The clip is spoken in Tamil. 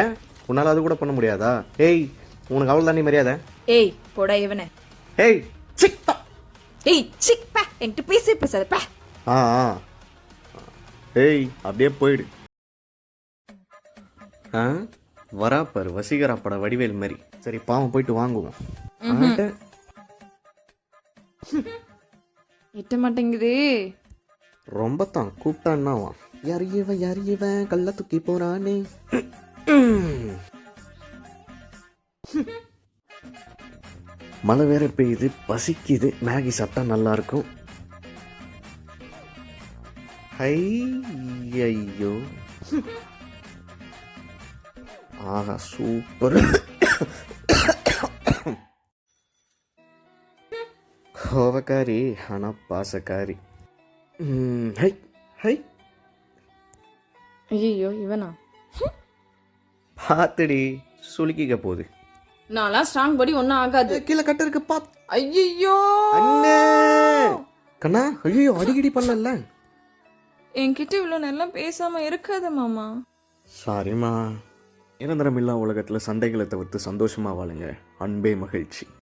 ஏன் உன்னால் அது கூட பண்ண முடியாதா? ஏய் உனக்கு அவ்வளோ தானே மரியாதை. ஏய் போடா இவனே. ஏய் சிப்பா. ஏய் சிப்பா என்கிட்ட பேசாதப்பா. ஆ ஏய் அப்படியே போயிடு. ஆ வரா பாரு வசீகரா பட வடிவேல் மாதிரி. சரி பாவம் போயிட்டு வாங்குவோம். எட்ட மாட்டேங்குது. ரொம்ப தான் கூப்பிட்டான்னா வா. யார் இவன் கல்ல தூக்கி போறானே. மழை வேற பெய்யுது, பசிக்குது, மேகி சாப்பிட்டா நல்லா இருக்கும். ஐயோ ஆஹா சூப்பர். கோவக்காரி ஆனா பாசக்காரி. ஹை ஹை ஐயோ இவனா பாத்துடி சுளுக்கிக்க போகுது. நான்லாம் ஸ்ட்ராங் பாடி ஒன்றும் ஆகாது. கீழே கட்ட இருக்கு பாத். ஐயோ அண்ணே கண்ணா ஐயோ அடிக்கடி பண்ணல. என்கிட்ட இவ்வளோ நல்லா பேசாம இருக்காத மாமா. சாரிம்மா. நிரந்தரமில்லா உலகத்தில் சண்டைகளை தவிர்த்து சந்தோஷமா வாழுங்க. அன்பே மகிழ்ச்சி.